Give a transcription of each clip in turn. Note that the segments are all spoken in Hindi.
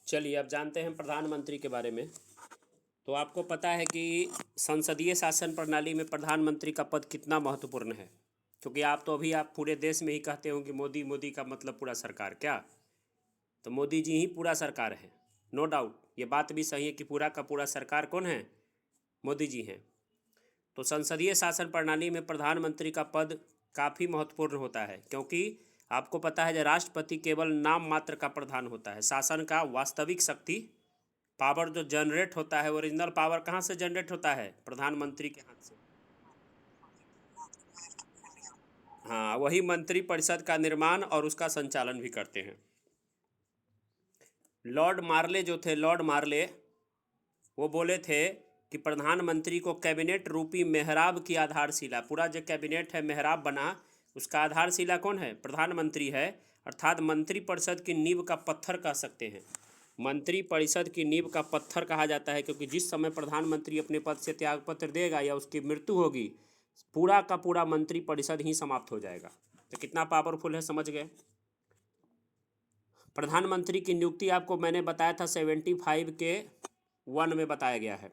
चलिए अब जानते हैं प्रधानमंत्री के बारे में। तो आपको पता है कि संसदीय शासन प्रणाली में प्रधानमंत्री का पद कितना महत्वपूर्ण है। क्योंकि आप पूरे देश में ही कहते हो कि मोदी मोदी का मतलब पूरा सरकार क्या। तो मोदी जी ही पूरा सरकार है। नो डाउट ये बात भी सही है कि पूरा का पूरा सरकार कौन है, मोदी जी हैं। तो संसदीय शासन प्रणाली में प्रधानमंत्री का पद काफ़ी महत्वपूर्ण होता है, क्योंकि आपको पता है जो राष्ट्रपति केवल नाम मात्र का प्रधान होता है। शासन का वास्तविक शक्ति पावर जो जनरेट होता है, ओरिजिनल पावर कहाँ से जनरेट होता है, प्रधानमंत्री के हाथ से। हाँ, वही मंत्री परिषद का निर्माण और उसका संचालन भी करते हैं। लॉर्ड मार्ले जो थे, लॉर्ड मार्ले वो बोले थे कि प्रधानमंत्री को कैबिनेट रूपी मेहराब की आधारशिला, पूरा जो कैबिनेट है मेहराब बना, उसका आधारशिला कौन है, प्रधानमंत्री है। अर्थात मंत्री परिषद की नींव का पत्थर कह सकते हैं। मंत्री परिषद की नींव का पत्थर कहा जाता है, क्योंकि जिस समय प्रधानमंत्री अपने पद से त्यागपत्र देगा या उसकी मृत्यु होगी, पूरा का पूरा मंत्री परिषद ही समाप्त हो जाएगा। तो कितना पावरफुल है, समझ गए। प्रधानमंत्री की नियुक्ति आपको मैंने बताया था 75 के 1 में बताया गया है।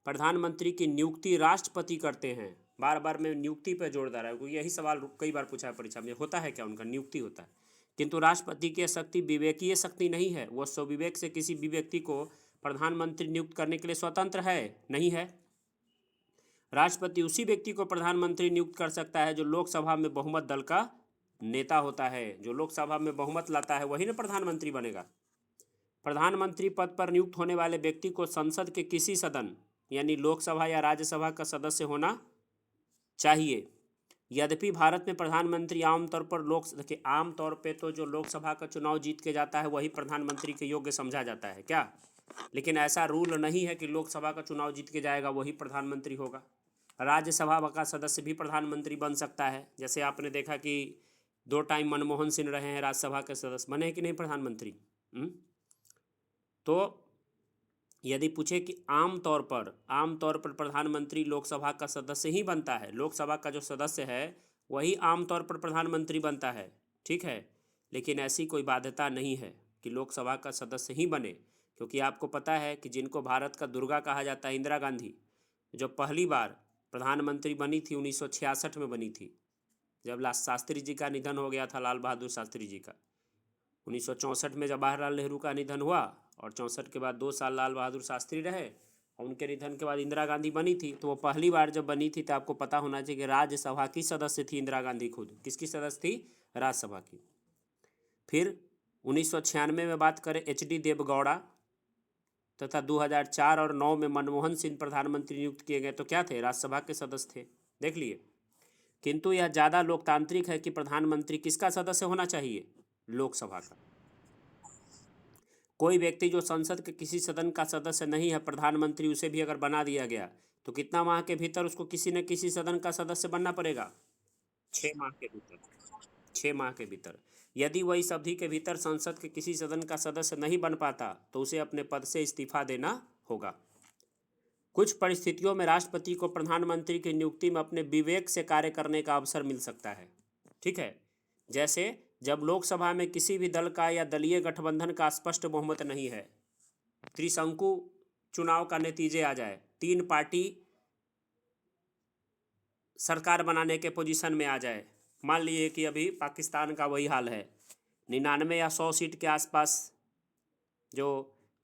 प्रधानमंत्री की नियुक्ति राष्ट्रपति करते हैं। बार बार मैं नियुक्ति पर जोर दे रहा हूँ, यही सवाल कई बार पूछा है परीक्षा में, होता है क्या, उनका नियुक्ति होता है। किंतु राष्ट्रपति की शक्ति विवेकीय शक्ति नहीं है। वह स्वविवेक से किसी भी व्यक्ति को प्रधानमंत्री नियुक्त करने के लिए स्वतंत्र है, नहीं है। राष्ट्रपति उसी व्यक्ति को प्रधानमंत्री नियुक्त कर सकता है जो लोकसभा में बहुमत दल का नेता होता है। जो लोकसभा में बहुमत लाता है वही ना प्रधानमंत्री बनेगा। प्रधानमंत्री पद पर नियुक्त होने वाले व्यक्ति को संसद के किसी सदन यानी लोकसभा या राज्यसभा का सदस्य होना चाहिए। यद्यपि भारत में प्रधानमंत्री आमतौर पर देखिए आमतौर पे तो जो लोकसभा का चुनाव जीत के जाता है वही प्रधानमंत्री के योग्य समझा जाता है क्या। लेकिन ऐसा रूल नहीं है कि लोकसभा का चुनाव जीत के जाएगा वही प्रधानमंत्री होगा। राज्यसभा का सदस्य भी प्रधानमंत्री बन सकता है। जैसे आपने देखा कि 2 टाइम मनमोहन सिंह रहे हैं, राज्यसभा के सदस्य बने हैं कि नहीं प्रधानमंत्री। तो यदि पूछे कि आमतौर पर प्रधानमंत्री लोकसभा का सदस्य ही बनता है, लोकसभा का जो सदस्य है वही आमतौर पर प्रधानमंत्री बनता है, ठीक है। लेकिन ऐसी कोई बाध्यता नहीं है कि लोकसभा का सदस्य ही बने, क्योंकि आपको पता है कि जिनको भारत का दुर्गा कहा जाता है, इंदिरा गांधी, जो पहली बार प्रधानमंत्री बनी थी 1966 में बनी थी, जब शास्त्री जी का निधन हो गया था, लाल बहादुर शास्त्री जी का। 1964 में जवाहरलाल नेहरू का निधन हुआ और 64 के बाद 2 साल लाल बहादुर शास्त्री रहे और उनके निधन के बाद इंदिरा गांधी बनी थी। तो वो पहली बार जब बनी थी तो आपको पता होना चाहिए कि राज्यसभा की सदस्य थी इंदिरा गांधी खुद। किसकी सदस्य थी, राज्यसभा की। फिर 1996 में बात करें HD देवगौड़ा तथा 2004 और 9 में मनमोहन सिंह प्रधानमंत्री नियुक्त किए गए, तो क्या थे, राज्यसभा के सदस्य थे, देख लिए। किंतु यह ज़्यादा लोकतांत्रिक है कि प्रधानमंत्री किसका सदस्य होना चाहिए, लोकसभा का। कोई व्यक्ति जो संसद के किसी सदन का सदस्य नहीं है, प्रधानमंत्री उसे भी अगर बना दिया गया तो कितना माह के भीतर उसको किसी न किसी सदन का सदस्य बनना पड़ेगा, 6 माह के भीतर। 6 माह के भीतर। यदि वह इस अवधि के भीतर संसद के किसी सदन का सदस्य नहीं बन पाता तो उसे अपने पद से इस्तीफा देना होगा। कुछ परिस्थितियों में राष्ट्रपति को प्रधानमंत्री की नियुक्ति में अपने विवेक से कार्य करने का अवसर मिल सकता है, ठीक है। जैसे जब लोकसभा में किसी भी दल का या दलीय गठबंधन का स्पष्ट बहुमत नहीं है, त्रिशंकु चुनाव का नतीजे आ जाए, 3 पार्टी सरकार बनाने के पोजीशन में आ जाए। मान लीजिए कि अभी पाकिस्तान का वही हाल है, 99 या 100 सीट के आसपास जो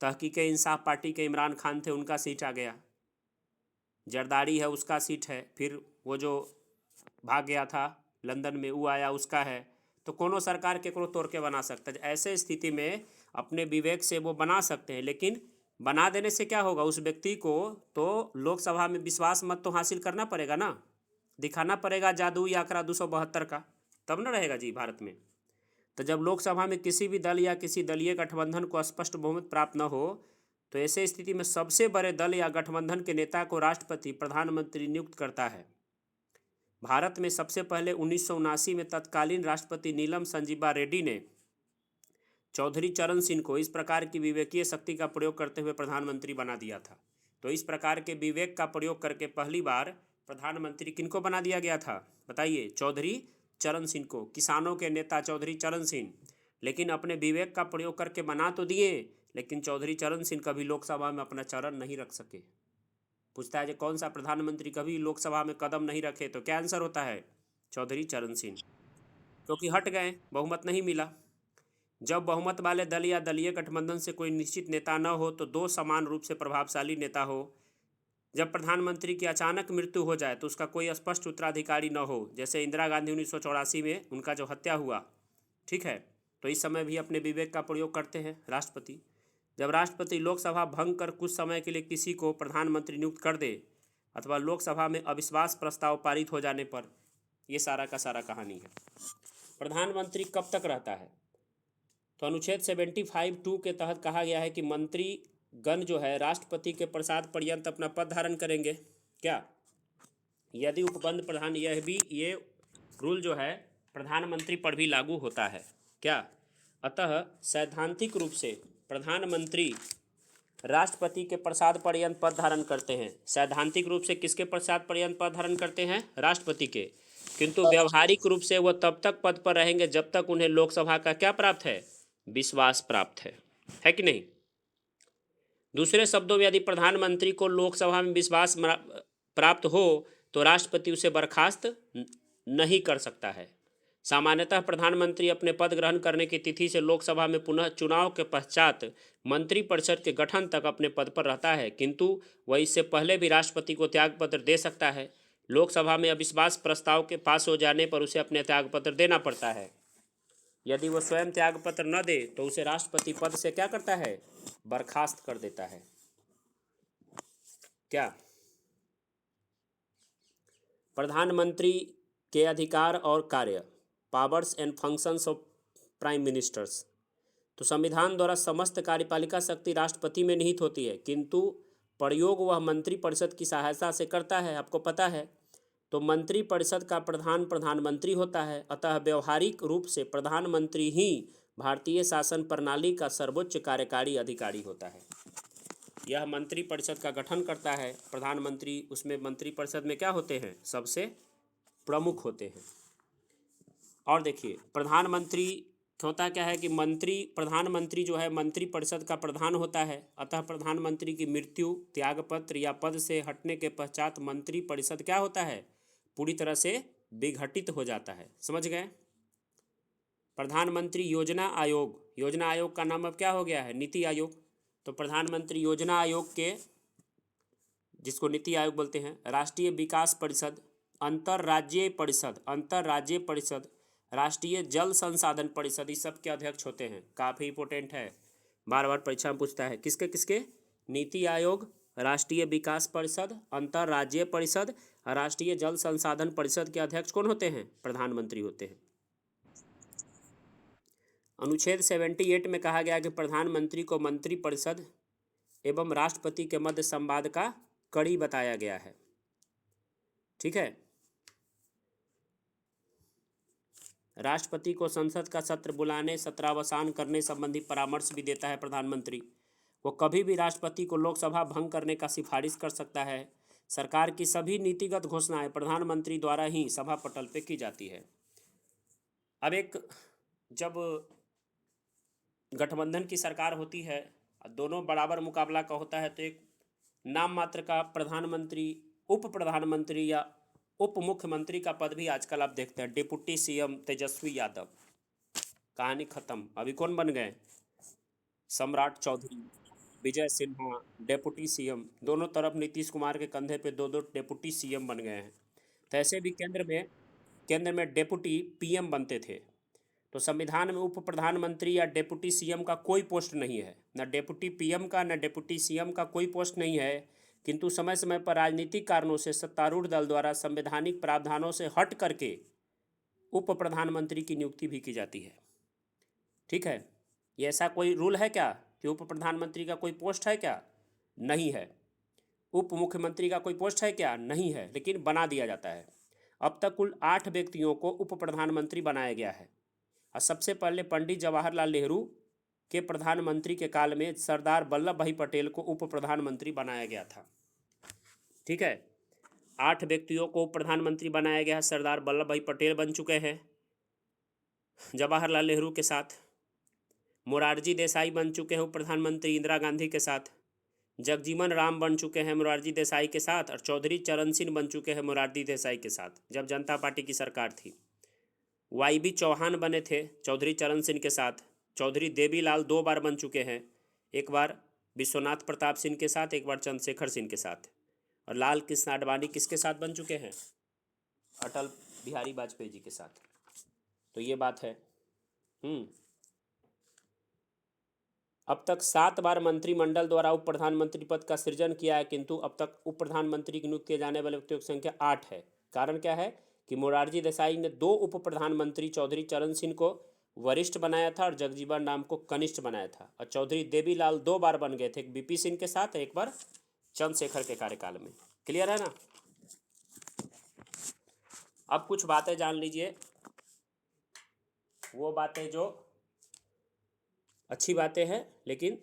तहकीक-ए-इंसाफ पार्टी के इमरान खान थे उनका सीट आ गया, जरदारी है उसका सीट है, फिर वो जो भाग गया था लंदन में वो आया उसका है। तो कोनो सरकार केकरो तोड़ के बना सकता है। ऐसे स्थिति में अपने विवेक से वो बना सकते हैं, लेकिन बना देने से क्या होगा, उस व्यक्ति को तो लोकसभा में विश्वास मत तो हासिल करना पड़ेगा ना, दिखाना पड़ेगा जादुई आंकड़ा 272 का, तब न रहेगा जी भारत में। तो जब लोकसभा में किसी भी दल या किसी दलीय गठबंधन को स्पष्ट बहुमत प्राप्त न हो तो ऐसे स्थिति में सबसे बड़े दल या गठबंधन के नेता को राष्ट्रपति प्रधानमंत्री नियुक्त करता है। भारत में सबसे पहले 1979 में तत्कालीन राष्ट्रपति नीलम संजीवा रेड्डी ने चौधरी चरण सिंह को इस प्रकार की विवेकीय शक्ति का प्रयोग करते हुए प्रधानमंत्री बना दिया था। तो इस प्रकार के विवेक का प्रयोग करके पहली बार प्रधानमंत्री किनको बना दिया गया था, बताइए, चौधरी चरण सिंह को, किसानों के नेता चौधरी चरण सिंह। लेकिन अपने विवेक का प्रयोग करके बना तो दिए, लेकिन चौधरी चरण सिंह कभी लोकसभा में अपना चरण नहीं रख सके। पूछता है कि कौन सा प्रधानमंत्री कभी लोकसभा में कदम नहीं रखे, तो क्या आंसर होता है? चौधरी चरण सिंह, क्योंकि हट गए, बहुमत नहीं मिला। जब बहुमत वाले दल या दलीय गठबंधन से कोई निश्चित नेता न हो तो दो समान रूप से प्रभावशाली नेता हो। जब प्रधानमंत्री की अचानक मृत्यु हो जाए तो उसका कोई स्पष्ट उत्तराधिकारी न हो, जैसे इंदिरा गांधी 1984 में उनका जो हत्या हुआ, ठीक है, तो इस समय भी अपने विवेक का प्रयोग करते हैं राष्ट्रपति। जब राष्ट्रपति लोकसभा भंग कर कुछ समय के लिए किसी को प्रधानमंत्री नियुक्त कर दे अथवा लोकसभा में अविश्वास प्रस्ताव पारित हो जाने पर, ये सारा का सारा कहानी है। प्रधानमंत्री कब तक रहता है? तो अनुच्छेद 75(2) के तहत कहा गया है कि मंत्री गण जो है राष्ट्रपति के प्रसाद पर्यंत अपना पद धारण करेंगे। क्या? यदि उपबंध प्रधान, ये रूल जो है प्रधानमंत्री पर भी लागू होता है। क्या? अतः सैद्धांतिक रूप से प्रधानमंत्री राष्ट्रपति के प्रसाद पर्यंत पद धारण करते हैं। सैद्धांतिक रूप से किसके प्रसाद पर्यंत पद धारण करते हैं? राष्ट्रपति के। किंतु व्यवहारिक रूप से वो तब तक पद पर रहेंगे जब तक उन्हें लोकसभा का क्या प्राप्त है? विश्वास प्राप्त है कि नहीं? दूसरे शब्दों में यदि प्रधानमंत्री को लोकसभा में विश्वास प्राप्त हो तो राष्ट्रपति उसे बर्खास्त नहीं कर सकता है। सामान्यतः प्रधानमंत्री अपने पद ग्रहण करने की तिथि से लोकसभा में पुनः चुनाव के पश्चात मंत्रिपरिषद के गठन तक अपने पद पर रहता है, किंतु वह इससे पहले भी राष्ट्रपति को त्यागपत्र दे सकता है। लोकसभा में अविश्वास प्रस्ताव के पास हो जाने पर उसे अपने त्यागपत्र देना पड़ता है। यदि वह स्वयं त्यागपत्र न दे तो उसे राष्ट्रपति पद से क्या करता है? बर्खास्त कर देता है। क्या? प्रधानमंत्री के अधिकार और कार्य, powers and functions of prime ministers. तो संविधान द्वारा समस्त कार्यपालिका शक्ति राष्ट्रपति में निहित होती है, किंतु प्रयोग वह मंत्रिपरिषद की सहायता से करता है। आपको पता है, तो मंत्रिपरिषद का प्रधान प्रधानमंत्री होता है। अतः व्यवहारिक रूप से प्रधानमंत्री ही भारतीय शासन प्रणाली का सर्वोच्च कार्यकारी अधिकारी होता है। यह मंत्रिपरिषद का गठन करता है। प्रधानमंत्री उसमें मंत्रिपरिषद में क्या होते हैं? सबसे प्रमुख होते हैं। और देखिए, प्रधानमंत्री होता क्या है कि प्रधानमंत्री जो है मंत्रिपरिषद का प्रधान होता है। अतः प्रधानमंत्री की मृत्यु, त्यागपत्र या पद से हटने के पश्चात मंत्रिपरिषद क्या होता है? पूरी तरह से विघटित हो जाता है। समझ गए? प्रधानमंत्री योजना आयोग का नाम अब क्या हो गया है? नीति आयोग। तो प्रधानमंत्री योजना आयोग के, जिसको नीति आयोग बोलते हैं, राष्ट्रीय विकास परिषद, अंतर्राज्यीय परिषद, राष्ट्रीय जल संसाधन परिषद, इस सब के अध्यक्ष होते हैं। काफ़ी इंपॉर्टेंट है, बार बार परीक्षा में पूछता है। किसके किसके? नीति आयोग, राष्ट्रीय विकास परिषद, अंतर्राज्यीय परिषद, राष्ट्रीय जल संसाधन परिषद के अध्यक्ष कौन होते हैं? प्रधानमंत्री होते हैं। अनुच्छेद 78 में कहा गया कि प्रधानमंत्री को मंत्रिपरिषद एवं राष्ट्रपति के मध्य संवाद का कड़ी बताया गया है। ठीक है। राष्ट्रपति को संसद का सत्र बुलाने, सत्रावसान करने संबंधी परामर्श भी देता है प्रधानमंत्री। वो कभी भी राष्ट्रपति को लोकसभा भंग करने का सिफारिश कर सकता है। सरकार की सभी नीतिगत घोषणाएं प्रधानमंत्री द्वारा ही सभा पटल पे की जाती है। अब जब गठबंधन की सरकार होती है, दोनों बराबर मुकाबला का होता है, तो एक नाम मात्र का प्रधानमंत्री, उप प्रधानमंत्री या उप मुख्यमंत्री का पद भी आजकल आप देखते हैं। डिप्टी सीएम तेजस्वी यादव, कहानी खत्म। अभी कौन बन गए? सम्राट चौधरी, विजय सिन्हा डेप्यूटी सीएम। दोनों तरफ नीतीश कुमार के कंधे पे दो दो डेप्यूटी सीएम बन गए हैं। तो ऐसे भी केंद्र में डेप्यूटी पीएम बनते थे। तो संविधान में उप प्रधानमंत्री या डेप्यूटी सीएम का कोई पोस्ट नहीं है, न डेप्यूटी पीएम का न डेप्यूटी सीएम का कोई पोस्ट नहीं है। किंतु समय समय पर राजनीतिक कारणों से सत्तारूढ़ दल द्वारा संवैधानिक प्रावधानों से हट करके उप प्रधानमंत्री की नियुक्ति भी की जाती है। ठीक है। ये ऐसा कोई रूल है क्या कि उप प्रधानमंत्री का कोई पोस्ट है क्या? नहीं है। उप मुख्यमंत्री का कोई पोस्ट है क्या? नहीं है, लेकिन बना दिया जाता है। अब तक कुल 8 व्यक्तियों को उप प्रधानमंत्री बनाया गया है। और सबसे पहले पंडित जवाहरलाल नेहरू के प्रधानमंत्री के काल में सरदार वल्लभ भाई पटेल को उप प्रधानमंत्री बनाया गया था। ठीक है। 8 व्यक्तियों को उप प्रधानमंत्री बनाया गया है। सरदार वल्लभ भाई पटेल बन चुके हैं जवाहरलाल नेहरू के साथ। मोरारजी देसाई बन चुके हैं उप प्रधानमंत्री इंदिरा गांधी के साथ। जगजीवन राम बन चुके हैं मोरारजी देसाई के साथ, और चौधरी चरण सिंह बन चुके हैं मोरारजी देसाई के साथ जब जनता पार्टी की सरकार थी। YB चौहान बने थे चौधरी चरण सिंह के साथ। चौधरी देवीलाल 2 बार बन चुके हैं, एक बार विश्वनाथ प्रताप सिंह के साथ, एक बार चंद्रशेखर सिंह के साथ। और लाल कृष्ण आडवाणी किसके साथ बन चुके हैं? अटल बिहारी वाजपेयी जी के साथ। तो ये बात है। अब तक 7 बार मंत्रिमंडल द्वारा उप प्रधानमंत्री पद का सृजन किया है, किंतु अब तक उप प्रधानमंत्री की नियुक्त किए जाने वाले व्यक्तियों की संख्या 8 है। कारण क्या है कि मोरारजी देसाई ने 2 उप प्रधानमंत्री चौधरी चरण सिंह को वरिष्ठ बनाया था और जगजीवन राम को कनिष्ठ बनाया था, और चौधरी देवीलाल 2 बार बन गए थे, एक बीपी सिंह के साथ, एक बार चंद्रशेखर के कार्यकाल में। क्लियर है ना? अब कुछ बातें जान लीजिए, वो बातें जो अच्छी बातें हैं लेकिन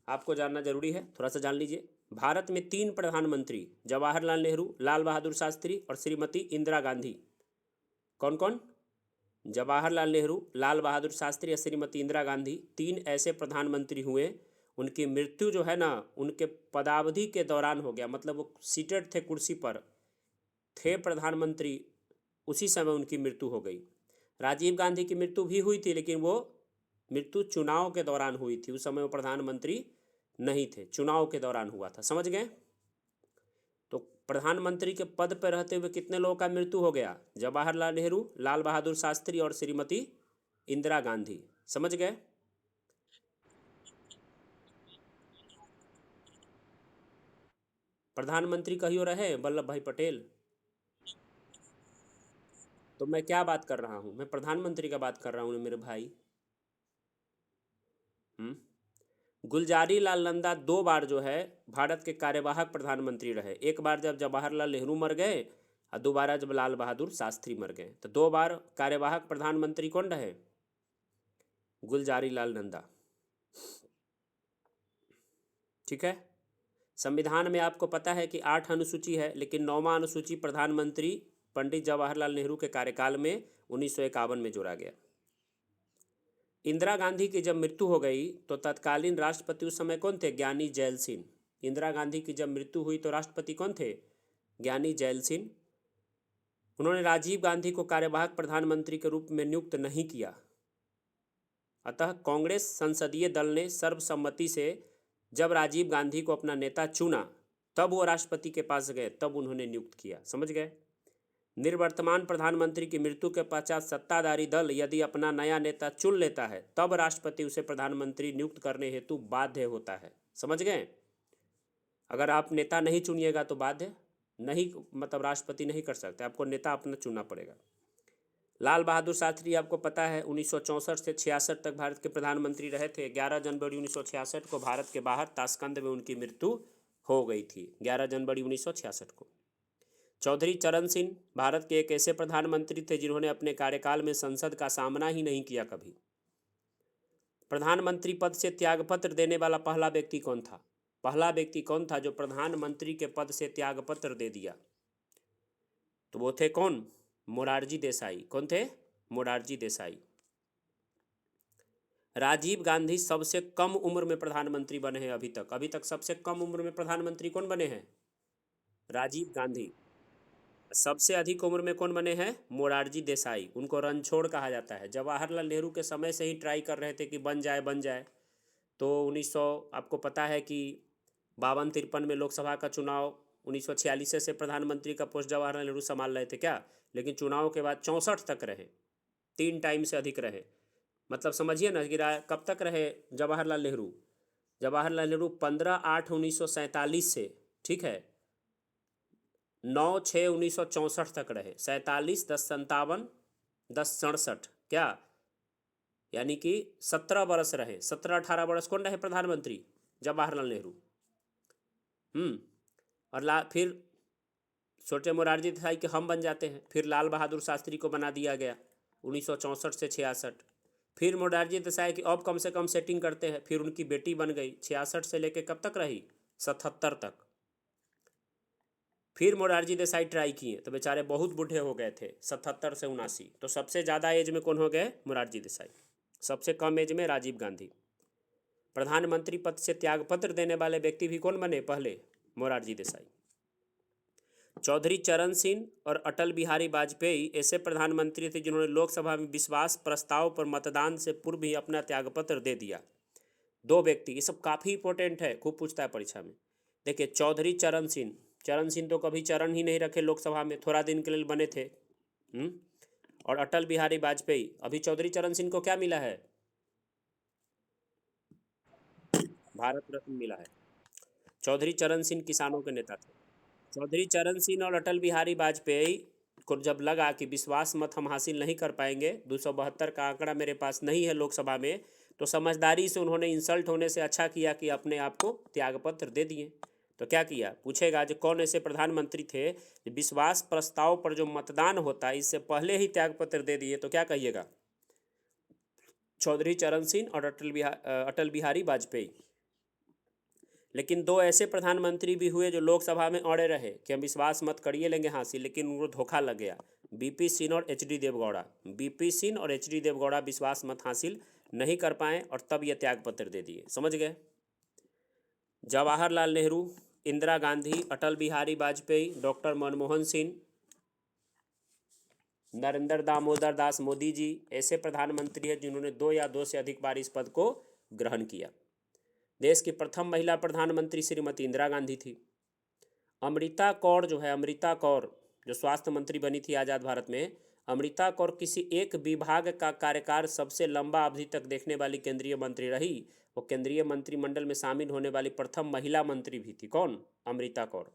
आपको जानना जरूरी है, थोड़ा सा जान लीजिए। भारत में 3 प्रधानमंत्री, जवाहरलाल नेहरू, लाल बहादुर शास्त्री और श्रीमती इंदिरा गांधी। कौन कौन? जवाहरलाल नेहरू, लाल बहादुर शास्त्री और श्रीमती इंदिरा गांधी 3 ऐसे प्रधानमंत्री हुए, उनकी मृत्यु जो है ना उनके पदावधि के दौरान हो गया, मतलब वो सीटेड थे, कुर्सी पर थे प्रधानमंत्री, उसी समय उनकी मृत्यु हो गई। राजीव गांधी की मृत्यु भी हुई थी, लेकिन वो मृत्यु चुनाव के दौरान हुई थी, उस समय वो प्रधानमंत्री नहीं थे, चुनाव के दौरान हुआ था। समझ गए? तो प्रधानमंत्री के पद पर रहते हुए कितने लोगों का मृत्यु हो गया? जवाहरलाल नेहरू, लाल बहादुर शास्त्री और श्रीमती इंदिरा गांधी। समझ गए? प्रधानमंत्री कहियो रहे वल्लभ भाई पटेल। तो मैं क्या बात कर रहा हूँ? मैं प्रधानमंत्री का बात कर रहा हूँ मेरे भाई। गुलजारी लाल नंदा 2 बार जो है भारत के कार्यवाहक प्रधानमंत्री रहे। एक बार जब जवाहरलाल नेहरू मर गए और दोबारा जब लाल बहादुर शास्त्री मर गए। तो 2 बार कार्यवाहक प्रधानमंत्री कौन रहे? गुलजारी लाल नंदा। ठीक है। संविधान में आपको पता है कि 8 अनुसूची है, लेकिन 9वां अनुसूची प्रधानमंत्री पंडित जवाहरलाल नेहरू के कार्यकाल में 1951 में जोड़ा गया। इंदिरा गांधी की जब मृत्यु हो गई तो तत्कालीन राष्ट्रपति उस समय कौन थे? ज्ञानी जैल सिंह। इंदिरा गांधी की जब मृत्यु हुई तो राष्ट्रपति कौन थे? ज्ञानी जैल सिंह। उन्होंने राजीव गांधी को कार्यवाहक प्रधानमंत्री के रूप में नियुक्त नहीं किया, अतः कांग्रेस संसदीय दल ने सर्वसम्मति से जब राजीव गांधी को अपना नेता चुना तब वो राष्ट्रपति के पास गए, तब उन्होंने नियुक्त किया। समझ गए? निवर्तमान प्रधानमंत्री की मृत्यु के पश्चात सत्ताधारी दल यदि अपना नया नेता चुन लेता है तब राष्ट्रपति उसे प्रधानमंत्री नियुक्त करने हेतु बाध्य होता है। समझ गए? अगर आप नेता नहीं चुनिएगा तो बाध्य नहीं, मतलब राष्ट्रपति नहीं कर सकते, आपको नेता अपना चुनना पड़ेगा। लाल बहादुर शास्त्री आपको पता है 1964 से 66 तक भारत के प्रधानमंत्री रहे थे। 11 जनवरी 1966 को भारत के बाहर ताशकंद में उनकी मृत्यु हो गई थी, 11 जनवरी 1966 को। चौधरी चरण सिंह भारत के एक ऐसे प्रधानमंत्री थे जिन्होंने अपने कार्यकाल में संसद का सामना ही नहीं किया कभी। प्रधानमंत्री पद से त्यागपत्र देने वाला पहला व्यक्ति कौन था? पहला व्यक्ति कौन था जो प्रधानमंत्री के पद से त्यागपत्र दे दिया? तो वो थे कौन? मोरारजी देसाई। कौन थे? मोरारजी देसाई। राजीव गांधी सबसे कम उम्र में प्रधानमंत्री बने हैं अभी तक सबसे कम उम्र में प्रधानमंत्री कौन बने हैं? राजीव गांधी। सबसे अधिक उम्र में कौन बने हैं? मोरारजी देसाई। उनको रणछोड़ कहा जाता है। जवाहरलाल नेहरू के समय से ही ट्राई कर रहे थे कि बन जाए बन जाए। तो 1900 आपको पता है कि 52-53 में लोकसभा का चुनाव, 1946 से प्रधानमंत्री का पोस्ट जवाहरलाल नेहरू संभाल रहे थे क्या, लेकिन चुनाव के बाद 64 तक रहे, 3 टाइम से अधिक रहे। मतलब समझिए ना कि कब तक रहे जवाहरलाल नेहरू? जवाहरलाल नेहरू 15/8/1947 से, ठीक है, 9/6/1964 तक रहे। 47, 10/57, 10/67, क्या यानी कि 17 बरस रहे। 17-18 बरस कौन रहे प्रधानमंत्री? जवाहरलाल नेहरू। और फिर छोटे मोरारजी देसाई कि हम बन जाते हैं। फिर लाल बहादुर शास्त्री को बना दिया गया 1964 से 66। फिर मोरारजी देसाई की अब कम से कम सेटिंग करते हैं। फिर उनकी बेटी बन गई, 66 से लेके कब तक रही? 77 तक। फिर मोरारजी देसाई ट्राई किए तो बेचारे बहुत बूढ़े हो गए थे, 77 से 79। तो सबसे ज़्यादा एज में कौन हो गए? मोरारजी देसाई। सबसे कम एज में राजीव गांधी। प्रधानमंत्री पद से त्यागपत्र देने वाले व्यक्ति भी कौन बने पहले? मोरारजी देसाई। चौधरी चरण सिंह और अटल बिहारी वाजपेयी ऐसे प्रधानमंत्री थे जिन्होंने लोकसभा में विश्वास प्रस्ताव पर मतदान से पूर्व ही अपना त्यागपत्र दे दिया। दो व्यक्ति, ये सब काफ़ी इंपॉर्टेंट है, खूब पूछता है परीक्षा में। देखिए, चौधरी चरण सिंह तो कभी चरण ही नहीं रखे लोकसभा में, थोड़ा दिन के लिए बने थे। और अटल बिहारी वाजपेयी, अभी चौधरी चरण सिंह को क्या मिला है? भारत रत्न मिला है। चौधरी चरण सिंह किसानों के नेता थे। चौधरी चरण सिंह और अटल बिहारी वाजपेयी को जब लगा कि विश्वास मत हम हासिल नहीं कर पाएंगे, 272 का आंकड़ा मेरे पास नहीं है लोकसभा में, तो समझदारी से उन्होंने इंसल्ट होने से अच्छा किया कि अपने आप को त्यागपत्र दे दिए। तो क्या किया? पूछेगा जो कौन ऐसे प्रधानमंत्री थे विश्वास प्रस्ताव पर जो मतदान होता है इससे पहले ही त्यागपत्र दे दिए, तो क्या कहिएगा? चौधरी चरण सिंह और अटल बिहारी वाजपेयी। लेकिन दो ऐसे प्रधानमंत्री भी हुए जो लोकसभा में अड़े रहे कि हम विश्वास मत करिए लेंगे हासिल, लेकिन उनको धोखा लग गया। बीपी सिंह और एचडी देवगौड़ा। बीपी सिंह और एचडी देवगौड़ा विश्वास मत हासिल नहीं कर पाए और तब यह त्यागपत्र दे दिए। समझ गए? जवाहरलाल नेहरू, इंदिरा गांधी, अटल बिहारी वाजपेयी, डॉक्टर मनमोहन सिंह, नरेंद्र दामोदर दास मोदी जी ऐसे प्रधानमंत्री हैं जिन्होंने 2 या 2 से अधिक बार इस पद को ग्रहण किया। देश की प्रथम महिला प्रधानमंत्री श्रीमती इंदिरा गांधी थी। अमृता कौर जो है, अमृता कौर जो स्वास्थ्य मंत्री बनी थी आज़ाद भारत में, अमृता कौर किसी एक विभाग का कार्यकाल सबसे लंबा अवधि तक देखने वाली केंद्रीय मंत्री रही। वो केंद्रीय मंत्रिमंडल में शामिल होने वाली प्रथम महिला मंत्री भी थी। कौन? अमृता कौर।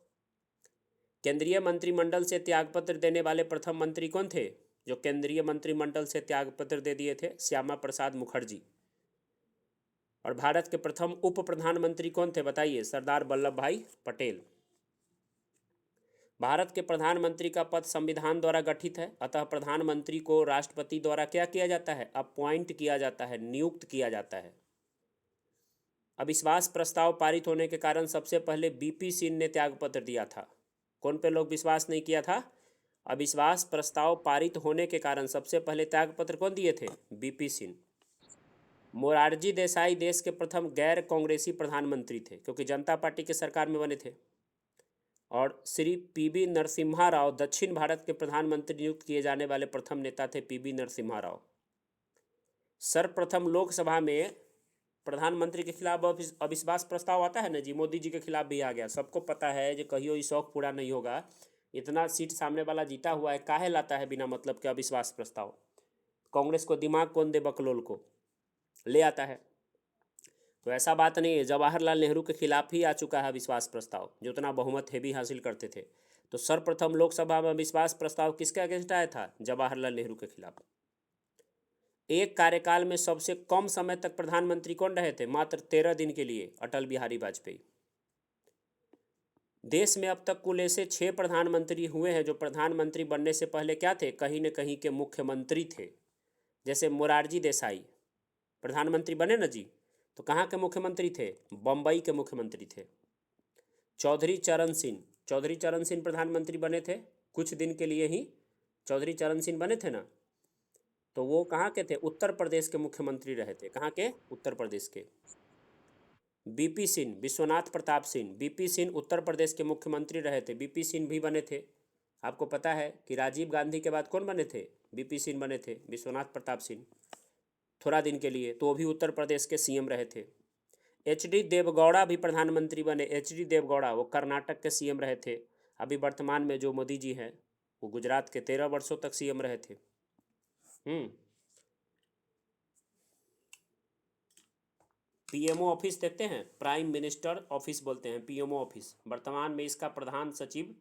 केंद्रीय मंत्रिमंडल से त्यागपत्र देने वाले प्रथम मंत्री कौन थे जो केंद्रीय मंत्रिमंडल से त्यागपत्र दे दिए थे? श्यामा प्रसाद मुखर्जी। और भारत के प्रथम उप प्रधानमंत्री कौन थे बताइए? सरदार वल्लभ भाई पटेल। भारत के प्रधानमंत्री का पद संविधान द्वारा गठित है, अतः प्रधानमंत्री को राष्ट्रपति द्वारा क्या किया जाता है? अपॉइंट किया जाता है, नियुक्त किया जाता है। अविश्वास प्रस्ताव पारित होने के कारण सबसे पहले बीपी सिंह ने त्यागपत्र दिया था। कौन पे लोग विश्वास नहीं किया था? अविश्वास प्रस्ताव पारित होने के कारण सबसे पहले त्यागपत्र कौन दिए थे? बीपी सिंह। मोरारजी देसाई देश के प्रथम गैर कांग्रेसी प्रधानमंत्री थे क्योंकि जनता पार्टी के सरकार में बने थे। और श्री पीबी नरसिम्हा राव दक्षिण भारत के प्रधानमंत्री नियुक्त किए जाने वाले प्रथम नेता थे। पीबी नरसिम्हा राव। सर्वप्रथम लोकसभा में प्रधानमंत्री के खिलाफ अविश्वास प्रस्ताव आता है ना जी, मोदी जी के खिलाफ भी आ गया। सबको पता है जो कहियो ये शौक पूरा नहीं होगा, इतना सीट सामने वाला जीता हुआ है, काहे लाता है बिना मतलब के अविश्वास प्रस्ताव? कांग्रेस को दिमाग कौन दे? बकलोल को ले आता है। तो ऐसा बात नहीं है, जवाहरलाल नेहरू के खिलाफ ही आ चुका है विश्वास प्रस्ताव, जो उतना बहुमत हैवी हासिल करते थे। तो सर्वप्रथम लोकसभा में विश्वास प्रस्ताव किसके अगेंस्ट आया था? जवाहरलाल नेहरू के खिलाफ। एक कार्यकाल में सबसे कम समय तक प्रधानमंत्री कौन रहे थे? मात्र 13 दिन के लिए, अटल बिहारी वाजपेयी। देश में अब तक कुल ऐसे 6 प्रधानमंत्री हुए हैं जो प्रधानमंत्री बनने से पहले क्या थे? कहीं न कहीं के मुख्यमंत्री थे। जैसे मोरारजी देसाई प्रधानमंत्री बने ना जी, तो कहाँ के मुख्यमंत्री थे? बम्बई के मुख्यमंत्री थे। चौधरी चरण सिंह प्रधानमंत्री बने थे कुछ दिन के लिए ही। चौधरी चरण सिंह बने थे ना, तो वो कहाँ के थे? उत्तर प्रदेश के मुख्यमंत्री रहे थे। कहाँ के? उत्तर प्रदेश के। बीपी सिंह, विश्वनाथ प्रताप सिंह, बीपी सिंह उत्तर प्रदेश के मुख्यमंत्री रहे थे। बीपी सिंह भी बने थे। आपको पता है कि राजीव गांधी के बाद कौन बने थे? बीपी सिंह बने थे। विश्वनाथ प्रताप सिंह थोड़ा दिन के लिए, तो वो भी उत्तर प्रदेश के सीएम रहे थे। एचडी देवगौड़ा भी प्रधानमंत्री बने। एचडी देवगौड़ा वो कर्नाटक के सीएम रहे थे। अभी वर्तमान में जो मोदी जी हैं वो गुजरात के 13 वर्षों तक सीएम रहे थे। पीएमओ ऑफिस देखते हैं, प्राइम मिनिस्टर ऑफिस बोलते हैं पीएमओ ऑफिस। वर्तमान में इसका प्रधान सचिव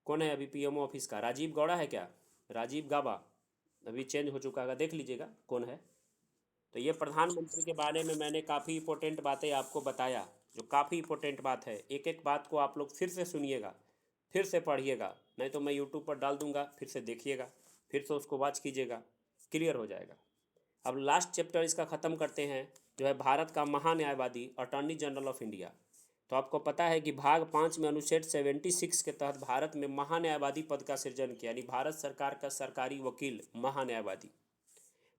कौन है? अभी पीएमओ ऑफिस का राजीव गौड़ा है क्या? राजीव गाबा, अभी चेंज हो चुका है, देख लीजिएगा कौन है। तो ये प्रधानमंत्री के बारे में मैंने काफ़ी इंपॉर्टेंट बातें आपको बताया, जो काफ़ी इंपॉर्टेंट बात है। एक एक बात को आप लोग फिर से सुनिएगा, फिर से पढ़िएगा, नहीं तो मैं यूट्यूब पर डाल दूंगा, फिर से देखिएगा, फिर से उसको वॉच कीजिएगा, क्लियर हो जाएगा। अब लास्ट चैप्टर इसका ख़त्म करते हैं, जो है भारत का महान्यायवादी अटॉर्नी जनरल ऑफ इंडिया। तो आपको पता है कि भाग 5 में अनुच्छेद 76 के तहत भारत में महान्यायवादी पद का सृजन किया, यानी भारत सरकार का सरकारी वकील महान्यायवादी।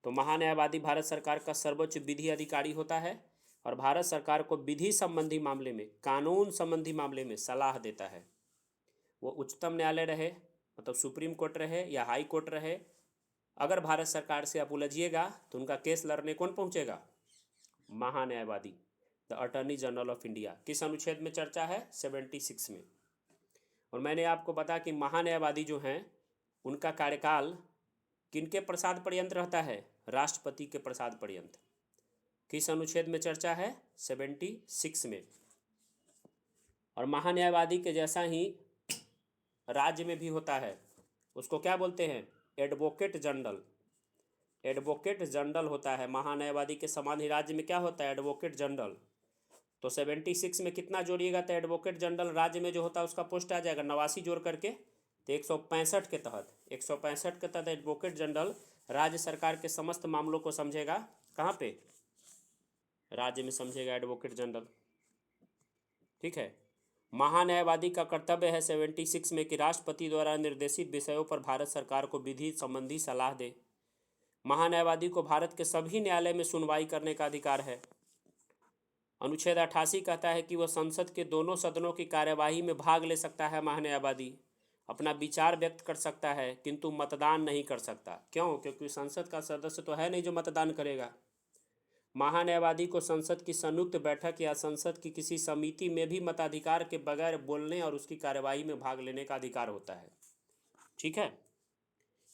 तो महान्यायवादी भारत सरकार का सर्वोच्च विधि अधिकारी होता है और भारत सरकार को विधि संबंधी मामले में, कानून संबंधी मामले में सलाह देता है। वो उच्चतम न्यायालय रहे, मतलब सुप्रीम कोर्ट रहे या हाई कोर्ट रहे, अगर भारत सरकार से आप उलझिएगा तो उनका केस लड़ने कौन पहुंचेगा? महान्यायवादी, the attorney general of India. किस अनुच्छेद में चर्चा है? 76 में। और मैंने आपको बताया कि महान्यायवादी जो हैं उनका कार्यकाल किनके प्रसाद पर्यंत रहता है? राष्ट्रपति के प्रसाद पर्यंत। किस अनुच्छेद में चर्चा है? 76 में। और महान्यायवादी के जैसा ही राज्य में भी होता है, उसको क्या बोलते हैं? Advocate general. एडवोकेट जनरल होता है महान्यायवादी के समान ही राज्य में क्या होता है? Advocate general. तो 76 में कितना जोड़िएगा तो एडवोकेट जनरल राज्य में जो होता है उसका पोस्ट आ जाएगा 89 जोड़ करके, तो 165 के तहत, 165 के तहत एडवोकेट जनरल राज्य सरकार के समस्त मामलों को समझेगा। कहाँ पे? राज्य में समझेगा एडवोकेट जनरल। ठीक है। महान्यायवादी का कर्तव्य है 76 में कि राष्ट्रपति द्वारा निर्देशित विषयों पर भारत सरकार को विधि संबंधी सलाह दे। महान्यायवादी को भारत के सभी न्यायालय में सुनवाई करने का अधिकार है। अनुच्छेद 88 कहता है कि वह संसद के दोनों सदनों की कार्यवाही में भाग ले सकता है। महान्यायवादी अपना विचार व्यक्त कर सकता है किंतु मतदान नहीं कर सकता। क्यों? क्योंकि संसद का सदस्य तो है नहीं जो मतदान करेगा। महान्यायवादी को संसद की संयुक्त बैठक या संसद की किसी समिति में भी मताधिकार के बगैर बोलने और उसकी कार्यवाही में भाग लेने का अधिकार होता है। ठीक है।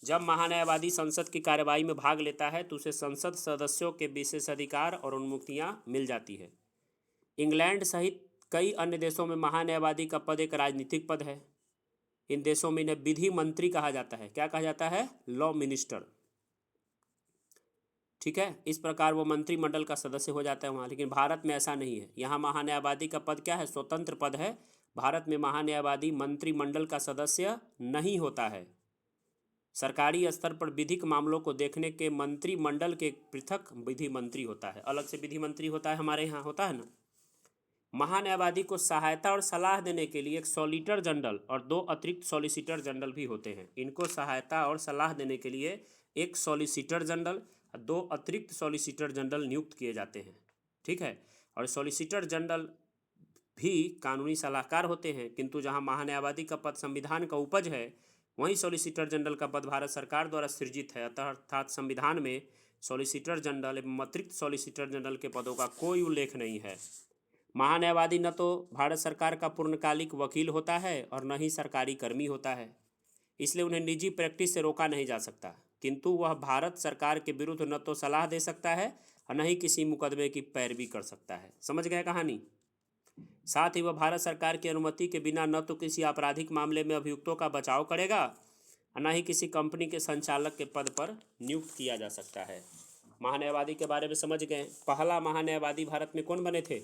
जब महान्यायवादी संसद की कार्यवाही में भाग लेता है तो उसे संसद सदस्यों के विशेषाधिकार और उन्मुक्तियां मिल जाती है। इंग्लैंड सहित कई अन्य देशों में महान्यायवादी का पद एक राजनीतिक पद है। इन देशों में इन्हें विधि मंत्री कहा जाता है। क्या कहा जाता है? Law minister. ठीक है। इस प्रकार वो मंत्रिमंडल का सदस्य हो जाता है वहाँ। लेकिन भारत में ऐसा नहीं है। यहाँ महान्यायवादी का पद क्या है? स्वतंत्र पद है। भारत में महान्यायवादी मंत्रिमंडल का सदस्य नहीं होता है। सरकारी स्तर पर विधिक मामलों को देखने के मंत्रिमंडल के पृथक विधि मंत्री होता है, अलग से विधि मंत्री होता है। हमारे यहाँ होता है ना। महान्यायवादी को सहायता और सलाह देने के लिए एक सॉलिसिटर जनरल और 2 अतिरिक्त सॉलिसिटर जनरल भी होते हैं। इनको सहायता और सलाह देने के लिए एक सॉलिसिटर जनरल और 2 अतिरिक्त सॉलिसिटर जनरल नियुक्त किए जाते हैं। ठीक है। और सॉलिसिटर जनरल भी कानूनी सलाहकार होते हैं, किंतु जहां महान्यायवादी का पद संविधान का उपज है वहीं सॉलिसिटर जनरल का पद भारत सरकार द्वारा सृजित है। अर्थात संविधान में सॉलिसिटर जनरल एवं अतिरिक्त सॉलिसिटर जनरल के पदों का कोई उल्लेख नहीं है। महान्यायवादी न तो भारत सरकार का पूर्णकालिक वकील होता है और न ही सरकारी कर्मी होता है, इसलिए उन्हें निजी प्रैक्टिस से रोका नहीं जा सकता, किंतु वह भारत सरकार के विरुद्ध न तो सलाह दे सकता है और न ही किसी मुकदमे की पैरवी कर सकता है। समझ गए कहानी? साथ ही वह भारत सरकार की अनुमति के बिना न तो किसी आपराधिक मामले में अभियुक्तों का बचाव करेगा और न ही किसी कंपनी के संचालक के पद पर नियुक्त किया जा सकता है। महान्यायवादी के बारे में समझ गए। पहला महान्यायवादी भारत में कौन बने थे?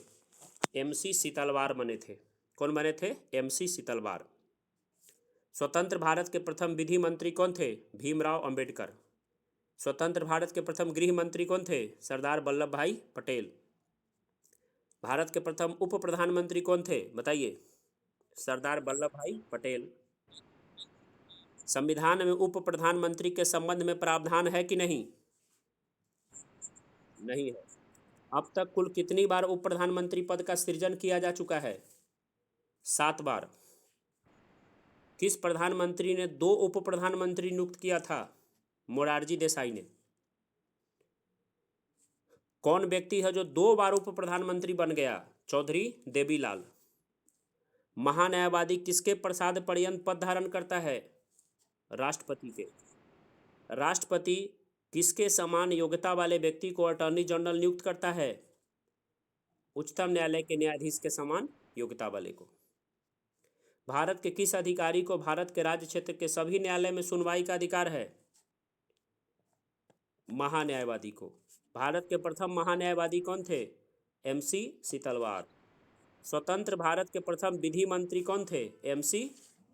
MC सीतलवार बने थे। कौन बने थे? MC सीतलवार। स्वतंत्र भारत के प्रथम विधि मंत्री कौन थे? भीमराव अंबेडकर। स्वतंत्र भारत के प्रथम गृह मंत्री कौन थे? सरदार वल्लभ भाई पटेल। भारत के प्रथम उप प्रधानमंत्री कौन थे? बताइए। सरदार वल्लभ भाई पटेल। संविधान में उप प्रधानमंत्री के संबंध में प्रावधान है कि नहीं? नहीं है। अब तक कुल कितनी बार उप प्रधानमंत्री पद का सृजन किया जा चुका है? 7 बार। किस प्रधानमंत्री ने 2 उप प्रधानमंत्री नियुक्त किया था? मोरारजी देसाई ने। कौन व्यक्ति है जो 2 बार उप प्रधानमंत्री बन गया? चौधरी देवीलाल। महान्यायवादी किसके प्रसाद पर्यंत पद धारण करता है? राष्ट्रपति के। राष्ट्रपति किसके समान योग्यता वाले व्यक्ति को अटॉर्नी जनरल नियुक्त करता है? उच्चतम न्यायालय के न्यायाधीश के समान योग्यता वाले को। भारत के किस अधिकारी को भारत के राज्य क्षेत्र के सभी न्यायालय में सुनवाई का अधिकार है? महान्यायवादी को। भारत के प्रथम महान्यायवादी कौन थे? MC सीतलवार। स्वतंत्र भारत के प्रथम विधि मंत्री कौन थे? MC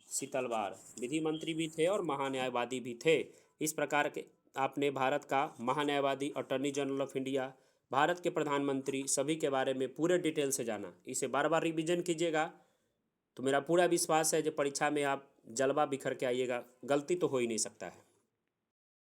सीतलवार। विधि मंत्री भी थे और महान्यायवादी भी थे। इस प्रकार के आपने भारत का महान्यायवादी, attorney general of India, Bharat के प्रधानमंत्री सभी के बारे में पूरे डिटेल से जाना। इसे बार बार रिवीजन कीजिएगा तो मेरा पूरा विश्वास है कि परीक्षा में आप जलवा बिखर के आइएगा। गलती तो हो ही नहीं सकता है।